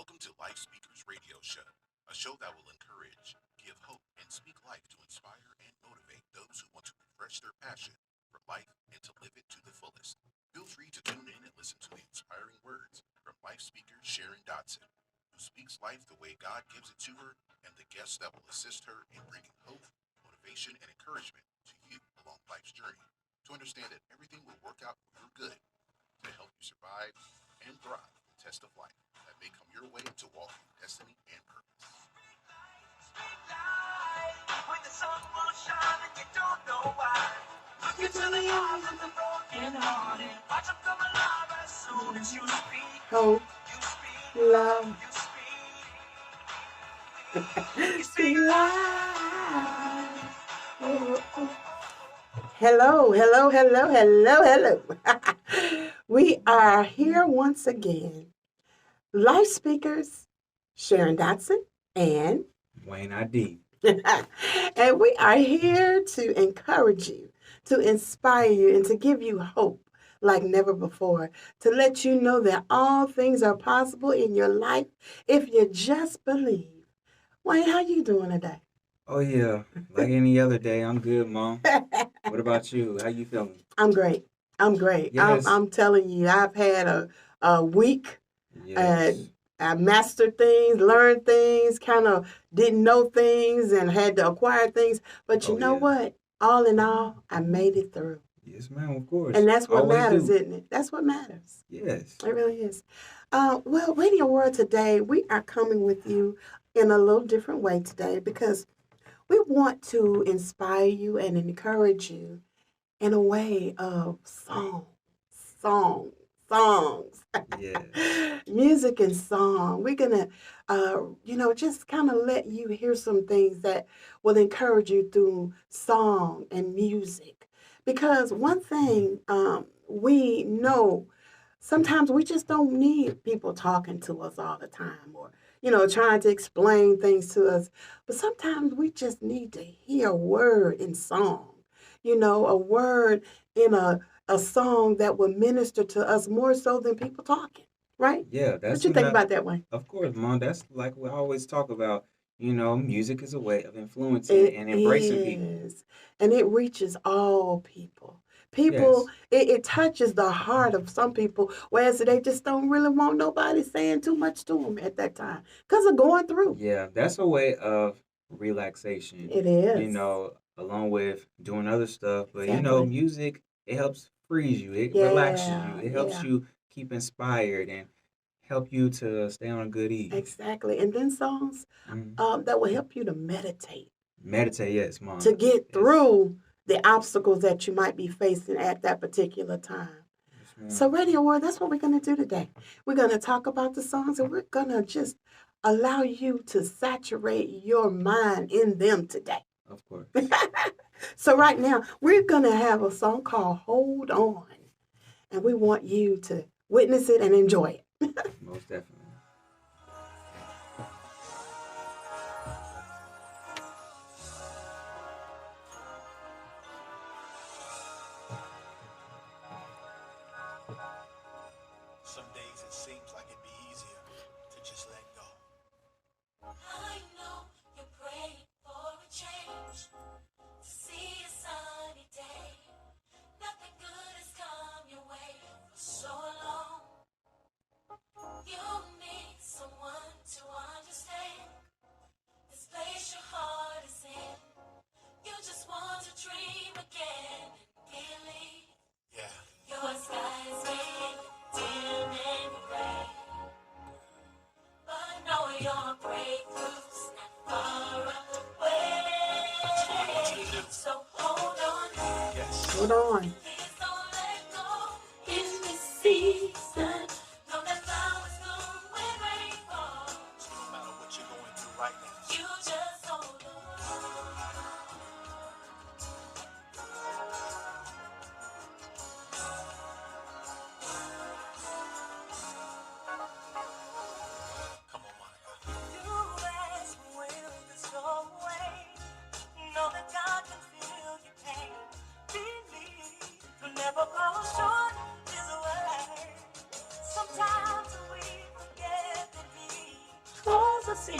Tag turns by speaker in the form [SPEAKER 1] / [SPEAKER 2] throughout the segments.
[SPEAKER 1] Welcome to Life Speakers Radio Show, a show that will encourage, give hope, and speak life to inspire and motivate those who want to refresh their passion for life and to live it to the fullest. Feel free to tune in and listen to the inspiring words from life speaker Sharon Dotson, who speaks life the way God gives it to her, and the guests that will assist her in bringing hope, motivation, and encouragement to you along life's journey to understand that everything will work out for your good to help you survive and thrive the test of life that may come your way to walk in destiny and purpose. When the sun will shine and you don't know why. Look into the eyes of the broken hearted. Watch them come alive as soon as you speak. Hope, you speak love, you speak life. Oh, oh. Hello, hello, hello, hello, hello. We are here once again. Life speakers, Sharon Dotson and
[SPEAKER 2] Wayne ID.
[SPEAKER 1] and we are here to encourage you, to inspire you, and to give you hope like never before, to let you know that all things are possible in your life if you just believe. Wayne, how you doing today?
[SPEAKER 2] Oh yeah, like any other day, I'm good, Mom. What about you? How you feeling?
[SPEAKER 1] I'm great. I'm great.
[SPEAKER 2] Yes.
[SPEAKER 1] I'm telling you, I've had a week.
[SPEAKER 2] Yes.
[SPEAKER 1] I mastered things, learned things, kind of didn't know things, and had to acquire things. But you
[SPEAKER 2] Oh
[SPEAKER 1] know
[SPEAKER 2] yeah.
[SPEAKER 1] what? All in all, I made it through.
[SPEAKER 2] Yes, ma'am. Of course.
[SPEAKER 1] And that's what
[SPEAKER 2] Always
[SPEAKER 1] matters,
[SPEAKER 2] do.
[SPEAKER 1] isn't it? That's what matters.
[SPEAKER 2] Yes.
[SPEAKER 1] It really is. Well, Radio World today, we are coming with you in a little different way today because we want to inspire you and encourage you in a way of song, songs,
[SPEAKER 2] Yes.
[SPEAKER 1] music and song. We're gonna, just kind of let you hear some things that will encourage you through song and music. Because one thing we know, sometimes we just don't need people talking to us all the time or trying to explain things to us. But sometimes we just need to hear a word in song, a word in a song that will minister to us more so than people talking, right?
[SPEAKER 2] Yeah,
[SPEAKER 1] What
[SPEAKER 2] that's
[SPEAKER 1] you think
[SPEAKER 2] not.
[SPEAKER 1] about that way?
[SPEAKER 2] Of course, Mom. That's like we always talk about. Music is a way of influencing
[SPEAKER 1] It
[SPEAKER 2] and embracing people.
[SPEAKER 1] is. And it reaches all people. People,
[SPEAKER 2] Yes.
[SPEAKER 1] it touches the heart of some people, whereas they just don't really want nobody saying too much to them at that time because of going through.
[SPEAKER 2] Yeah, that's a way of relaxation.
[SPEAKER 1] It is.
[SPEAKER 2] Along with doing other stuff. But
[SPEAKER 1] Exactly.
[SPEAKER 2] music, it helps freeze you. It relaxes you.
[SPEAKER 1] Yeah,
[SPEAKER 2] It helps
[SPEAKER 1] yeah,
[SPEAKER 2] you keep inspired and help you to stay on good ease.
[SPEAKER 1] exactly. And then songs
[SPEAKER 2] Mhm.
[SPEAKER 1] that will help you to meditate,
[SPEAKER 2] Meditate, yes,
[SPEAKER 1] to
[SPEAKER 2] Mom.
[SPEAKER 1] get
[SPEAKER 2] Yes,
[SPEAKER 1] through the obstacles that you might be facing at that particular time.
[SPEAKER 2] yes,
[SPEAKER 1] So,
[SPEAKER 2] ma'am.
[SPEAKER 1] Radio World, that's what we're going to do today. We're going to talk about the songs and we're going to just allow you to saturate your mind in them today.
[SPEAKER 2] Of course.
[SPEAKER 1] So, right now, we're going to have a song called Hold On, and we want you to witness it and enjoy it.
[SPEAKER 2] Most definitely.
[SPEAKER 1] Some days it seems like it'd be easier to just let go. I know you're praying for a change, to see a sunny day. Nothing good has come your way for so long. You need someone to understand this place your heart is in. You just want to dream again and believe. Yeah. Your skies may dim and gray, but know your breakthrough's not far away. That's what I want you to do. So hold on. Yes. Hold on. Please don't let go in this season. Know that flowers bloom when rain falls. So no matter what you're going through right now, you just hold on. Come on, Monica. You ask, will this go away? Know that God can feel your pain. Believe you'll never fall short. His word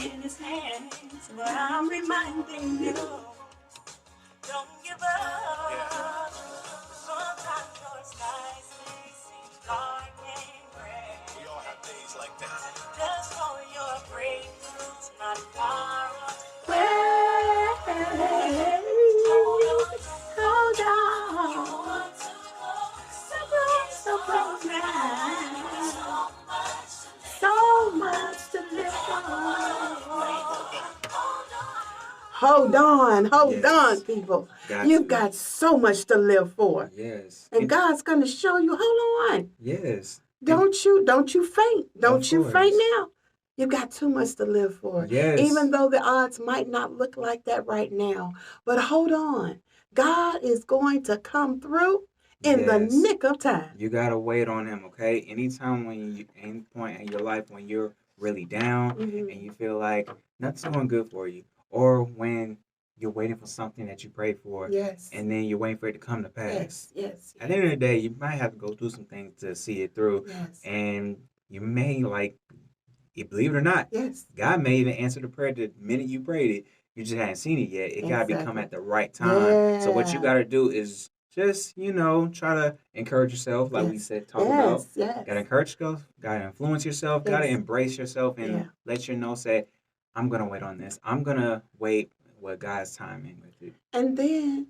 [SPEAKER 1] in his hands. But I'm reminding you, don't give up. Sometimes your skies may seem dark and gray. We all have days like that. Just know your breakthrough's not far away. Hold on. You want to go so close now. So much to live for. Hold on, hold on, people. You've got so much to live for.
[SPEAKER 2] Yes.
[SPEAKER 1] And God's gonna show you, hold on.
[SPEAKER 2] Yes.
[SPEAKER 1] Don't you faint. Don't you faint now. You've got too much to live for.
[SPEAKER 2] Yes.
[SPEAKER 1] Even though the odds might not look like that right now. But hold on. God is going to come through in the nick of time.
[SPEAKER 2] You gotta wait on him, okay? Anytime any point in your life when you're really down and you feel like nothing's going good for you, or when you're waiting for something that you prayed for, and then you're waiting for it to come to pass.
[SPEAKER 1] Yes.
[SPEAKER 2] At the end of the day, you might have to go through some things to see it through, and you may believe it or not, God may even answer the prayer the minute you prayed it. You just hadn't seen it yet. It gotta become at the right time. So what you gotta do is just, try to encourage yourself, like we said, talk about. Gotta encourage yourself, gotta influence yourself, gotta embrace yourself, and let say, I'm gonna wait on this. I'm gonna wait what God's timing with it.
[SPEAKER 1] And then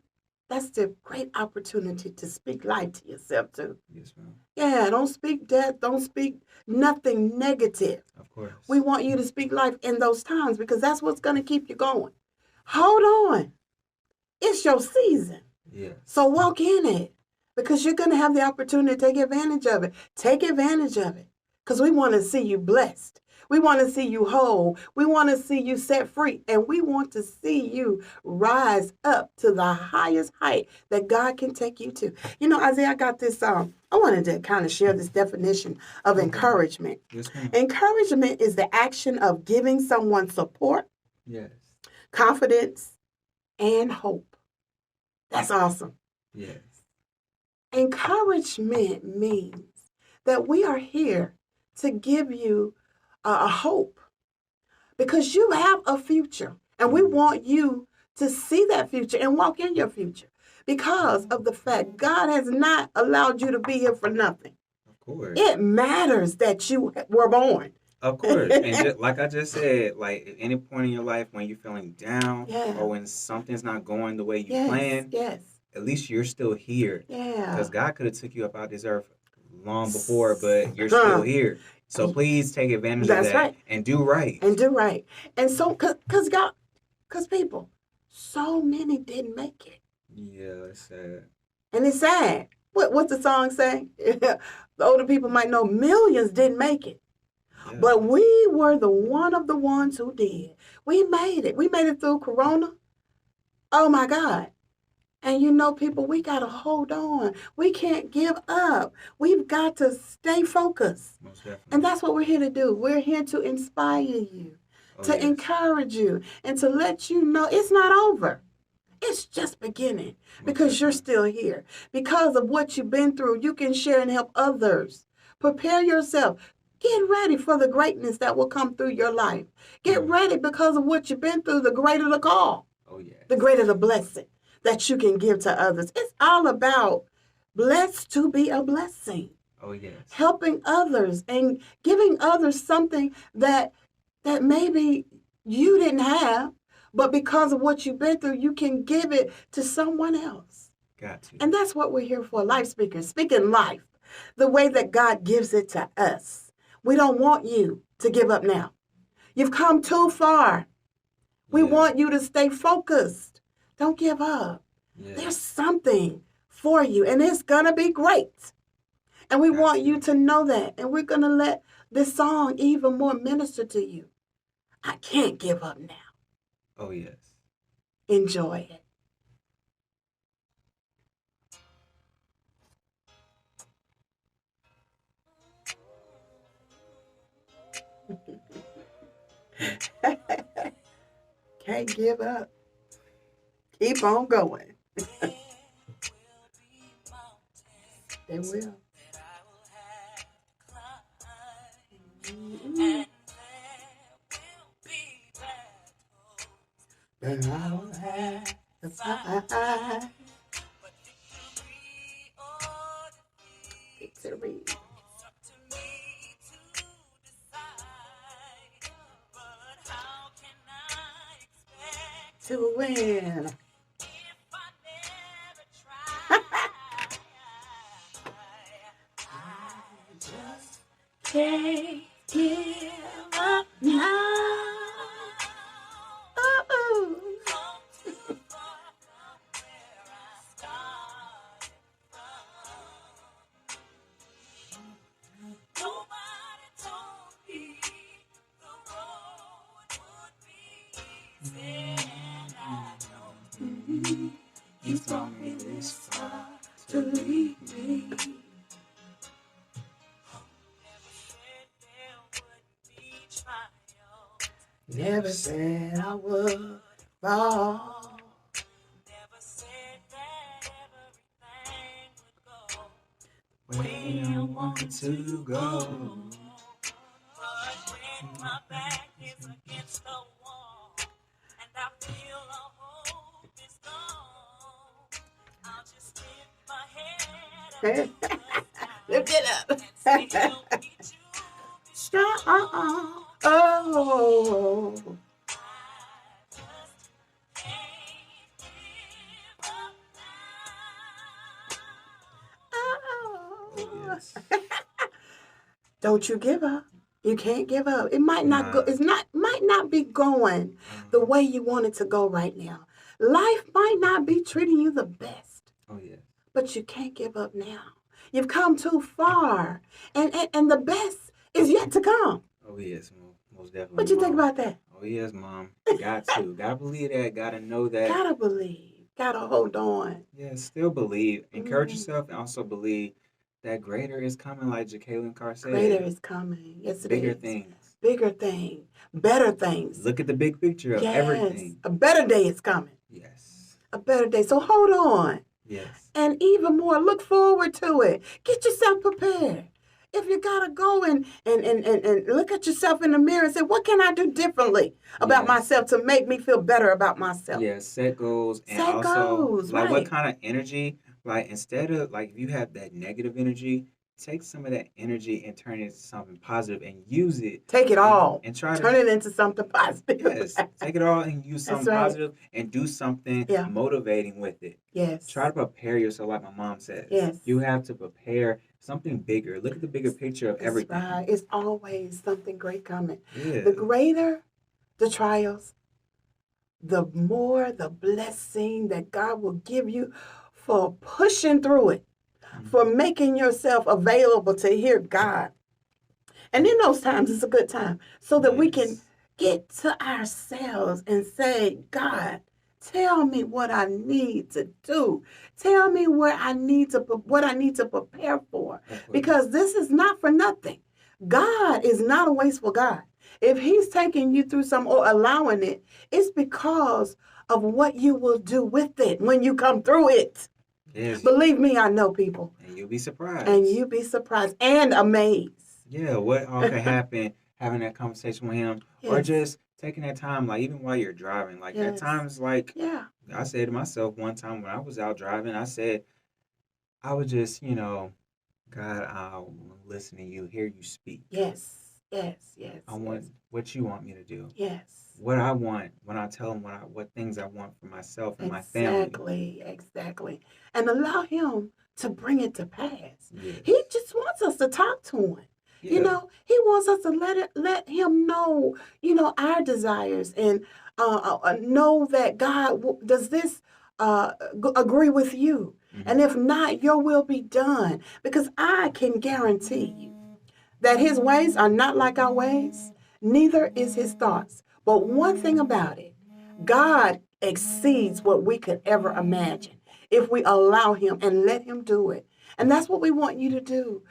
[SPEAKER 1] that's the great opportunity to speak life to yourself too.
[SPEAKER 2] Yes, ma'am.
[SPEAKER 1] Yeah, don't speak death, don't speak nothing negative.
[SPEAKER 2] Of course.
[SPEAKER 1] We want you to speak life in those times because that's what's gonna keep you going. Hold on. It's your season.
[SPEAKER 2] Yeah.
[SPEAKER 1] So walk in it because you're going to have the opportunity to take advantage of it. Take advantage of it because we want to see you blessed. We want to see you whole. We want to see you set free. And we want to see you rise up to the highest height that God can take you to. Isaiah, I got this. I wanted to kind of share this definition of encouragement.
[SPEAKER 2] Yes, ma'am.
[SPEAKER 1] Encouragement is the action of giving someone support, confidence, and hope. That's awesome.
[SPEAKER 2] Yes.
[SPEAKER 1] Encouragement means that we are here to give you a hope because you have a future and we want you to see that future and walk in your future because of the fact God has not allowed you to be here for nothing.
[SPEAKER 2] Of course.
[SPEAKER 1] It matters that you were born.
[SPEAKER 2] Of course. And like I just said, at any point in your life when you're feeling down or when something's not going the way you planned, at least you're still here.
[SPEAKER 1] Yeah.
[SPEAKER 2] Because God could have took you up out this earth long before, but you're still here. So please take advantage of that and do right.
[SPEAKER 1] And so, because people, so many didn't make it.
[SPEAKER 2] Yeah, it's sad.
[SPEAKER 1] And it's sad. What's the song say? The older people might know millions didn't make it. Yeah. But we were one of the ones who did. We made it. We made it through Corona. Oh, my God. And people, we got to hold on. We can't give up. We've got to stay focused.
[SPEAKER 2] Most definitely.
[SPEAKER 1] And that's what we're here to do. We're here to inspire you, to encourage you, and to let you know it's not over. It's just beginning because you're still here. Because of what you've been through, you can share and help others. Prepare yourself. Get ready for the greatness that will come through your life. Get ready because of what you've been through, the greater the call.
[SPEAKER 2] Oh, yeah.
[SPEAKER 1] The greater the blessing that you can give to others. It's all about blessed to be a blessing.
[SPEAKER 2] Oh, yes.
[SPEAKER 1] Helping others and giving others something that maybe you didn't have, but because of what you've been through, you can give it to someone else.
[SPEAKER 2] Got to.
[SPEAKER 1] And that's what we're here for, life speakers, speaking life, the way that God gives it to us. We don't want you to give up now. You've come too far. We want you to stay focused. Don't give up. Yeah. There's something for you, and it's going to be great. And we want you to know that. And we're going to let this song even more minister to you. I can't give up now.
[SPEAKER 2] Oh, yes.
[SPEAKER 1] Enjoy it. Can't give up. Keep on going. They will. Mm-hmm.
[SPEAKER 3] then I will have to fight. Victory. To win. I just can't give up now. Uh-oh. You told me this far to leave me. Never said I would fall. Never said that everything would go where I want to go. But when my back is against the wall and I feel all hope is gone, I'll just lift my head up. Lift it up. Strong. Oh.
[SPEAKER 2] Yes.
[SPEAKER 3] Don't you give up. You can't give up. It might not go. Might not be going the way you want it to go right now. Life might not be treating you the best.
[SPEAKER 2] Oh yeah.
[SPEAKER 3] But you can't give up now. You've come too far, and the best is yet to come.
[SPEAKER 2] Oh yes, most definitely.
[SPEAKER 3] What you think about that?
[SPEAKER 2] Oh yes, Mom. Got to. Gotta believe that. Gotta know that.
[SPEAKER 3] Gotta believe. Gotta hold on.
[SPEAKER 2] Yeah, still believe. Encourage yourself and also believe that greater is coming, like Jacqueline Carr said.
[SPEAKER 3] Greater is coming. Yes, it
[SPEAKER 2] Bigger
[SPEAKER 3] is.
[SPEAKER 2] things.
[SPEAKER 3] Bigger things. Better things.
[SPEAKER 2] Look at the big picture of everything.
[SPEAKER 3] A better day is coming.
[SPEAKER 2] Yes.
[SPEAKER 3] A better day. So hold on.
[SPEAKER 2] Yes.
[SPEAKER 3] And even more, look forward to it. Get yourself prepared. If you gotta go and look at yourself in the mirror and say, what can I do differently about myself to make me feel better about myself?
[SPEAKER 2] Yeah, set goals. And
[SPEAKER 3] set
[SPEAKER 2] also,
[SPEAKER 3] goals,
[SPEAKER 2] like,
[SPEAKER 3] right.
[SPEAKER 2] what kind of energy, like, instead of, like, if you have that negative energy, take some of that energy and turn it into something positive and use it.
[SPEAKER 3] Take it all.
[SPEAKER 2] And try
[SPEAKER 3] turn it into something positive.
[SPEAKER 2] Yes. Take it all and use something positive and do something motivating with it.
[SPEAKER 3] Yes.
[SPEAKER 2] Try to prepare yourself, like my mom says.
[SPEAKER 3] Yes.
[SPEAKER 2] You have to prepare something bigger. Look at the bigger picture of everything.
[SPEAKER 3] Right. It's always something great coming.
[SPEAKER 2] Yeah.
[SPEAKER 3] The greater the trials, the more the blessing that God will give you for pushing through it, for making yourself available to hear God. And in those times, it's a good time so that we can get to ourselves and say, God, tell me what I need to do. Tell me what I need to prepare for. Because this is not for nothing. God is not a wasteful God. If he's taking you through some or allowing it, it's because of what you will do with it when you come through it.
[SPEAKER 2] Yes.
[SPEAKER 3] Believe me, I know people.
[SPEAKER 2] And you'll be surprised.
[SPEAKER 3] And amazed.
[SPEAKER 2] Yeah, what all could happen having that conversation with him or just taking that time, like even while you're driving. Like at times, like I said to myself one time when I was out driving, I said, I would just, God, I'll listen to you, hear you speak.
[SPEAKER 3] Yes.
[SPEAKER 2] I want what you want me to do.
[SPEAKER 3] Yes.
[SPEAKER 2] What I want when I tell him what things I want for myself and my family.
[SPEAKER 3] Exactly. And allow him to bring it to pass.
[SPEAKER 2] Yes.
[SPEAKER 3] He just wants us to talk to him. Yeah. He wants us to let him know, our desires and know that God, does this agree with you? Mm-hmm. And if not, your will be done. Because I can guarantee you that his ways are not like our ways, neither is his thoughts. But one thing about it, God exceeds what we could ever imagine if we allow him and let him do it. And that's what we want you to do.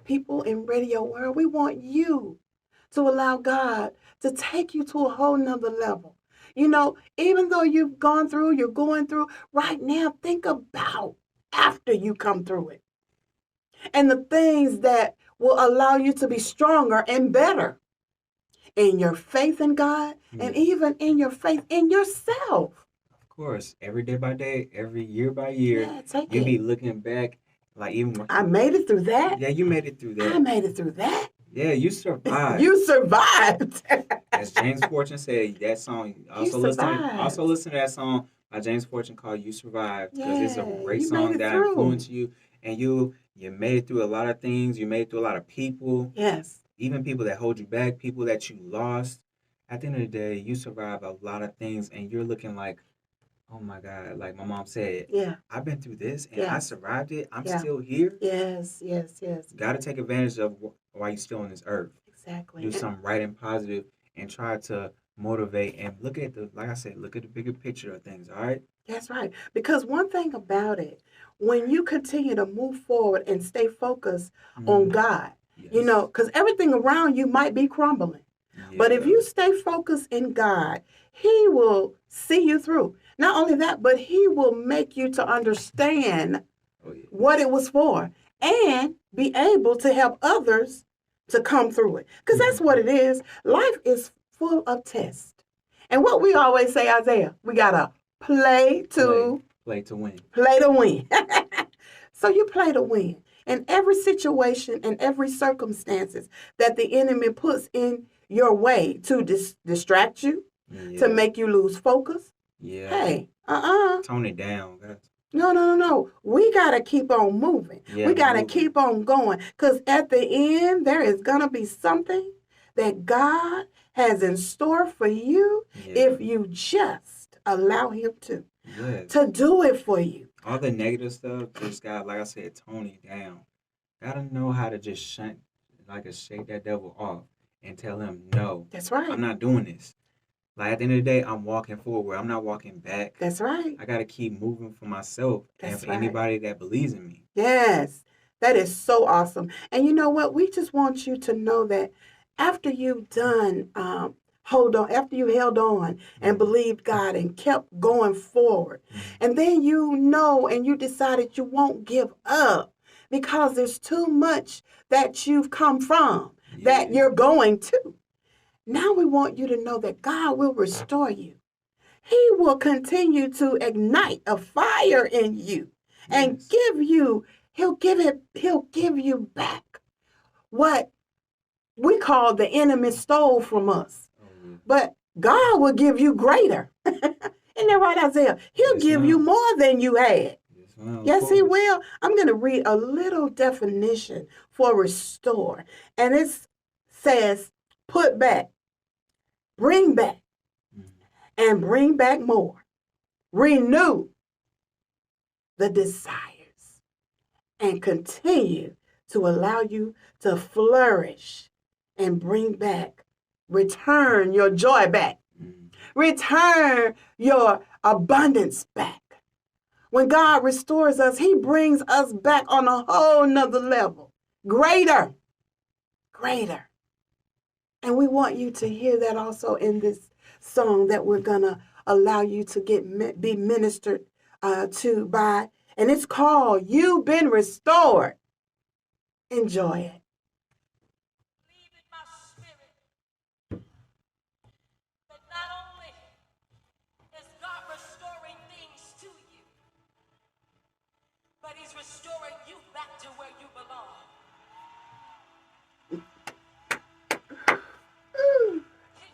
[SPEAKER 3] People in Radio World, we want you to allow God to take you to a whole nother level. Even though you're going through, right now, think about after you come through it. And the things that will allow you to be stronger and better. in your faith in God, and even in your faith in yourself.
[SPEAKER 2] Of course, every day by day, every year by year,
[SPEAKER 3] take
[SPEAKER 2] you
[SPEAKER 3] it.
[SPEAKER 2] be looking back, like even
[SPEAKER 3] I made it through that.
[SPEAKER 2] Yeah, you made it through that.
[SPEAKER 3] I made it through that.
[SPEAKER 2] Yeah, you survived.
[SPEAKER 3] You survived.
[SPEAKER 2] As James Fortune said, that song. Also listen to that song by James Fortune called "You Survived" because it's a great song that influenced you, and you made it through a lot of things. You made it through a lot of people.
[SPEAKER 3] Yes.
[SPEAKER 2] Even people that hold you back, people that you lost. At the end of the day, you survived a lot of things, and you're looking like, oh my God, like my mom said, I've been through this and I survived it. I'm still here.
[SPEAKER 3] Yes.
[SPEAKER 2] Got to take advantage of while you're still on this earth.
[SPEAKER 3] Exactly.
[SPEAKER 2] Do something right and positive and try to motivate and look at like I said, look at the bigger picture of things, all right?
[SPEAKER 3] That's right. Because one thing about it, when you continue to move forward and stay focused on God, you know, because everything around you might be crumbling. Yeah. But if you stay focused in God, He will see you through. Not only that, but He will make you to understand what it was for and be able to help others to come through it. Because that's what it is. Life is full of tests. And what we always say, Isaiah, we got to play to
[SPEAKER 2] win.
[SPEAKER 3] Play to win. So you play to win. In every situation and every circumstances that the enemy puts in your way to distract you, to make you lose focus.
[SPEAKER 2] Yeah.
[SPEAKER 3] Hey,
[SPEAKER 2] tone it down.
[SPEAKER 3] No. We got to keep on moving. Yeah, we got to keep on going. Because at the end, there is going to be something that God has in store for you if you just allow Him to do it for you.
[SPEAKER 2] All the negative stuff just got, like I said, tone it down. Gotta know how to just shake that devil off and tell him, no.
[SPEAKER 3] That's right.
[SPEAKER 2] I'm not doing this. Like at the end of the day, I'm walking forward. I'm not walking back.
[SPEAKER 3] That's right.
[SPEAKER 2] I gotta keep moving for myself and for anybody that believes in me.
[SPEAKER 3] Yes. That is so awesome. And you know what? We just want you to know that after you've done after you held on and believed God and kept going forward, and then you know and you decided you won't give up because there's too much that you've come from that you're going to. Now we want you to know that God will restore you. He will continue to ignite a fire in you and he'll give you back what we call the enemy stole from us. But God will give you greater. Isn't that right, Isaiah? He'll give you more than you had. Yes, He will. I'm going to read a little definition for restore. And it says, put back, bring back, and bring back more. Renew the desires and continue to allow you to flourish and bring back, return your joy back, return your abundance back. When God restores us, He brings us back on a whole nother level, greater. And we want you to hear that also in this song that we're going to allow you to be ministered to by. And it's called You've Been Restored. Enjoy it.
[SPEAKER 1] He's restoring you back to where you belong. Can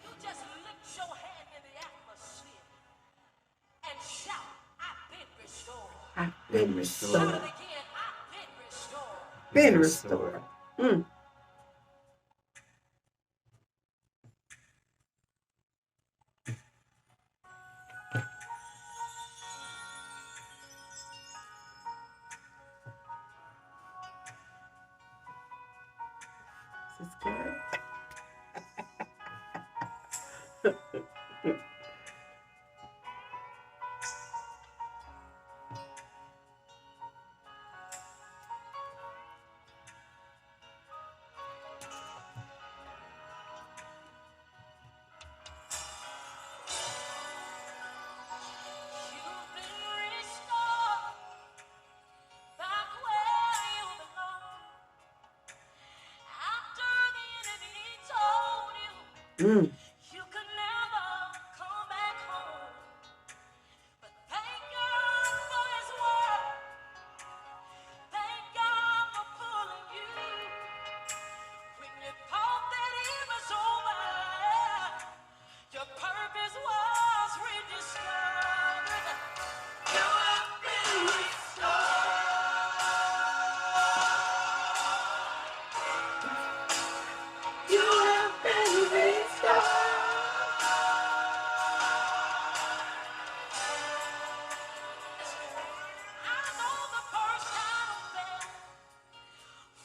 [SPEAKER 1] you just lift your hand in the atmosphere and shout, I've been restored.
[SPEAKER 3] I've been restored.
[SPEAKER 1] Shout it again, I've been restored.
[SPEAKER 3] Been restored. This is good. Mm.
[SPEAKER 1] You could never come back home. But thank God for His word. Thank God for pulling you when you thought that it was over. Your purpose was rediscovered. You have been restored. You have been restored. I know the first time I fell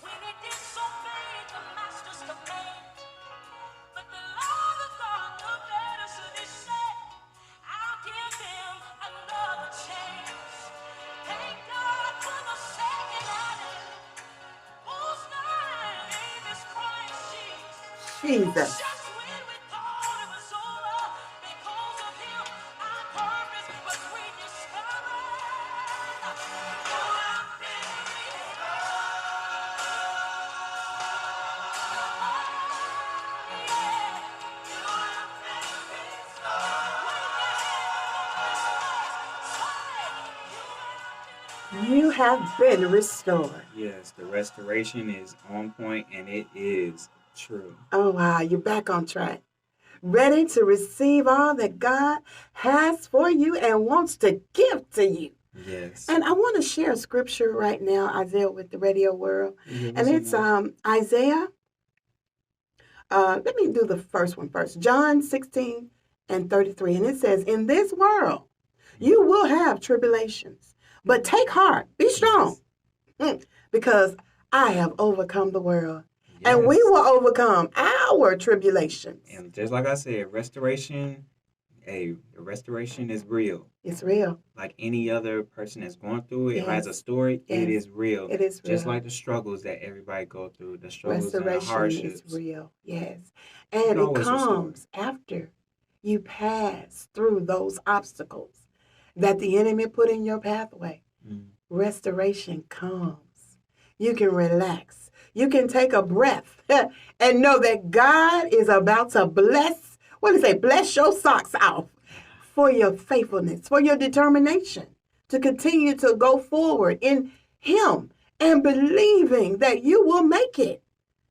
[SPEAKER 1] when he disobeyed the master's command. But the Lord of God looked at us and He said, I'll give him another chance. Thank God for the second Adam, whose name is Christ Jesus.
[SPEAKER 3] Jesus.
[SPEAKER 1] Just when we thought it was over, because of him, our purpose was rediscovered. You have been
[SPEAKER 3] You have been restored.
[SPEAKER 2] Yes, the restoration is on point and it is true.
[SPEAKER 3] Oh, wow. You're back on track. Ready to receive all that God has for you and wants to give to you.
[SPEAKER 2] Yes.
[SPEAKER 3] And I want to share a scripture right now, Isaiah, with the radio world.
[SPEAKER 2] Yeah,
[SPEAKER 3] And it's Isaiah. Let me do the first one first. John 16:33. And it says, in this world, you will have tribulations, but take heart, be strong, because I have overcome the world.
[SPEAKER 2] Yes.
[SPEAKER 3] And we will overcome our tribulations.
[SPEAKER 2] And just like I said, restoration is real.
[SPEAKER 3] It's real.
[SPEAKER 2] Like any other person that's going through it,
[SPEAKER 3] Yes.
[SPEAKER 2] who has a story,
[SPEAKER 3] Yes.
[SPEAKER 2] it is real.
[SPEAKER 3] It is real.
[SPEAKER 2] Just like the struggles that everybody go through, the struggles and the
[SPEAKER 3] Restoration
[SPEAKER 2] hardships.
[SPEAKER 3] is real. Yes. And it
[SPEAKER 2] always
[SPEAKER 3] comes after you pass through those obstacles that the enemy put in your pathway.
[SPEAKER 2] Mm.
[SPEAKER 3] Restoration comes. You can relax. You can take a breath and know that God is about to bless, bless your socks off for your faithfulness, for your determination to continue to go forward in Him and believing that you will make it.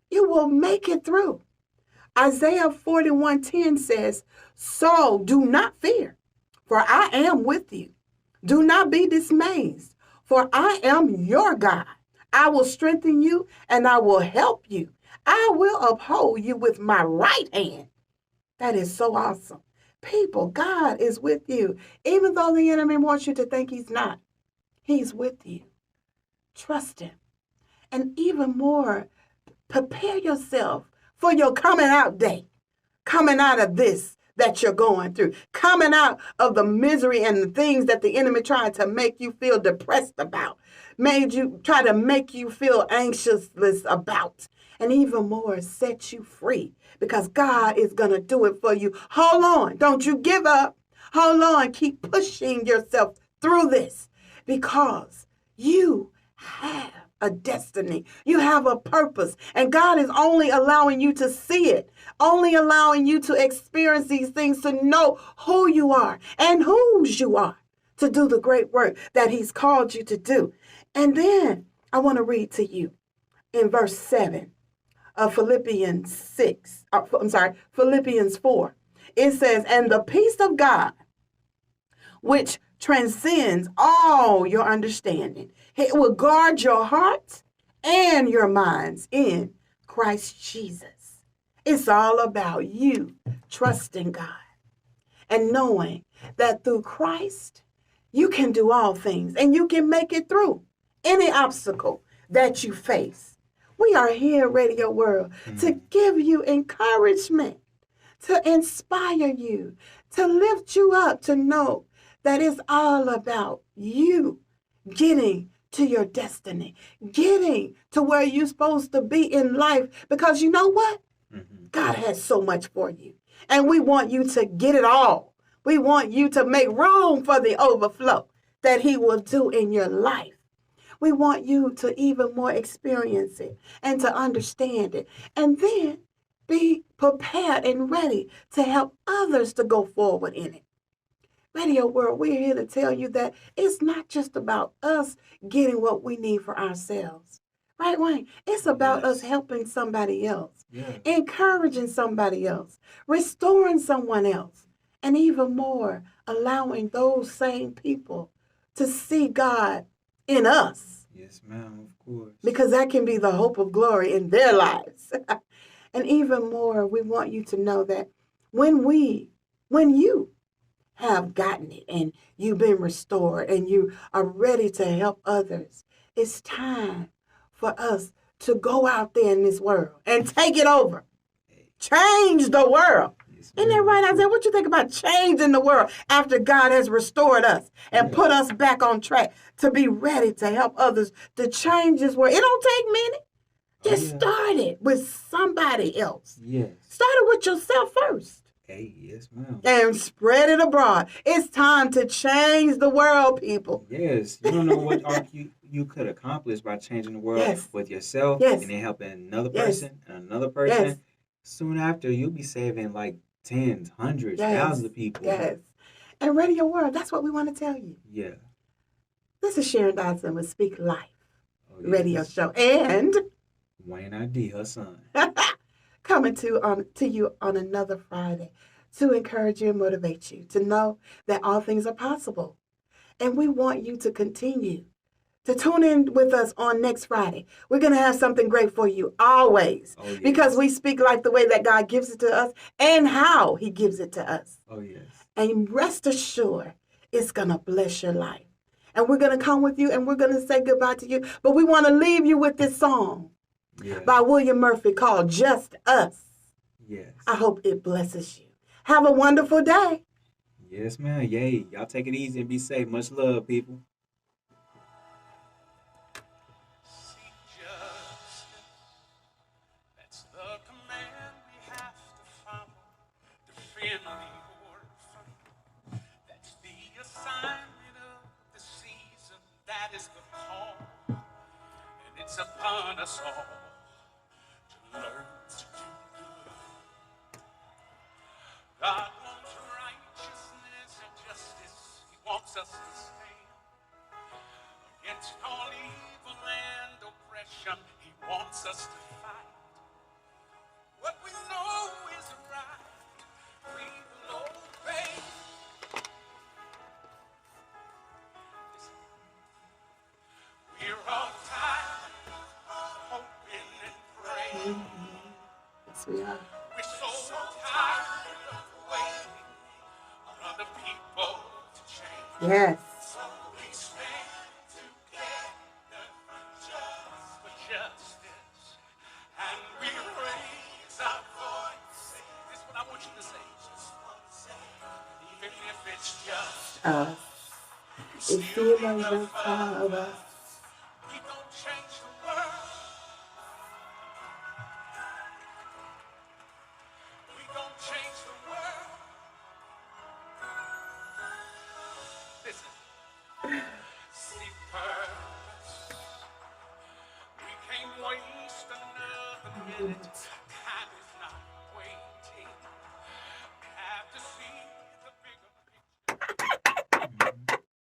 [SPEAKER 3] You will make it through. Isaiah 41:10 says, so do not fear, for I am with you. Do not be dismayed, for I am your God. I will strengthen you and I will help you. I will uphold you with my right hand. That is so awesome. People, God is with you. Even though the enemy wants you to think He's not, He's with you. Trust Him. And even more, prepare yourself for your coming out day. Coming out of this that you're going through. Coming out of the misery and the things that the enemy tried to make you feel depressed about. Try to make you feel anxious about. And even more, set you free. Because God is going to do it for you. Hold on. Don't you give up. Hold on. Keep pushing yourself through this. Because you have a destiny. You have a purpose. And God is only allowing you to see it. Only allowing you to experience these things to know who you are and whose you are to do the great work that He's called you to do. And then I want to read to you in verse 7 of Philippians 4. It says, and the peace of God, which transcends all your understanding, it will guard your hearts and your minds in Christ Jesus. It's all about you trusting God and knowing that through Christ, you can do all things and you can make it through any obstacle that you face. We are here, Radio World, to give you encouragement, to inspire you, to lift you up, to know that it's all about you getting to your destiny, getting to where you're supposed to be in life. Because you know what? God has so much for you. And we want you to get it all. We want you to make room for the overflow that He will do in your life. We want you to even more experience it and to understand it. And then be prepared and ready to help others to go forward in it. Radio World, we're here to tell you that it's not just about us getting what we need for ourselves. Right, Wayne? It's about us helping somebody else, encouraging somebody else, restoring someone else, and even more, allowing those same people to see God in us.
[SPEAKER 2] Yes, ma'am, of course.
[SPEAKER 3] Because that can be the hope of glory in their lives. And even more, we want you to know that when you have gotten it and you've been restored and you are ready to help others, it's time for us to go out there in this world and take it over. Change the world. Isn't that right, Isaiah? What you think about changing the world after God has restored us and put us back on track to be ready to help others to change this world? It don't take many. Just start it with somebody else.
[SPEAKER 2] Yes.
[SPEAKER 3] Start it with yourself first.
[SPEAKER 2] Hey, yes, ma'am.
[SPEAKER 3] And spread it abroad. It's time to change the world, people.
[SPEAKER 2] Yes. You don't know what you could accomplish by changing the world with yourself and then helping another person and another person.
[SPEAKER 3] Yes.
[SPEAKER 2] Soon after, you'll be saving like tens, hundreds, thousands of people.
[SPEAKER 3] Yes. And Radio World, that's what we want to tell you.
[SPEAKER 2] Yeah.
[SPEAKER 3] This is Sharon Dodson with Speak Life radio show. And
[SPEAKER 2] Wayne ID, her son.
[SPEAKER 3] Coming to you on another Friday to encourage you and motivate you to know that all things are possible. And we want you to continue to tune in with us on next Friday. We're going to have something great for you always because we speak life the way that God gives it to us and how he gives it to us.
[SPEAKER 2] Oh, yes.
[SPEAKER 3] And rest assured, it's going to bless your life. And we're going to come with you and we're going to say goodbye to you. But we want to leave you with this song by William Murphy called Just Us.
[SPEAKER 2] Yes.
[SPEAKER 3] I hope it blesses you. Have a wonderful day.
[SPEAKER 2] Yes, ma'am. Yay. Y'all take it easy and be safe. Much love, people.
[SPEAKER 1] That's the command we have to follow. Defend the orphan. That's the assignment of the season. That is the call. And it's upon us all to learn to do good. God wants righteousness and justice. He wants us to stand against all evil and oppression. He wants us to fight what we know is right. We will obey. We're all tired, hoping and praying.
[SPEAKER 3] Yes, we are.
[SPEAKER 1] We're so tired of waiting on other people to change.
[SPEAKER 3] Yes.
[SPEAKER 1] So we stand together just for justice, and we raise our voice. This is what I want you to say. Even if it's just
[SPEAKER 3] us. It's feeling the far of us.
[SPEAKER 1] we don't change the world. We don't change the world. Listen. See purpose. We can't waste another minute.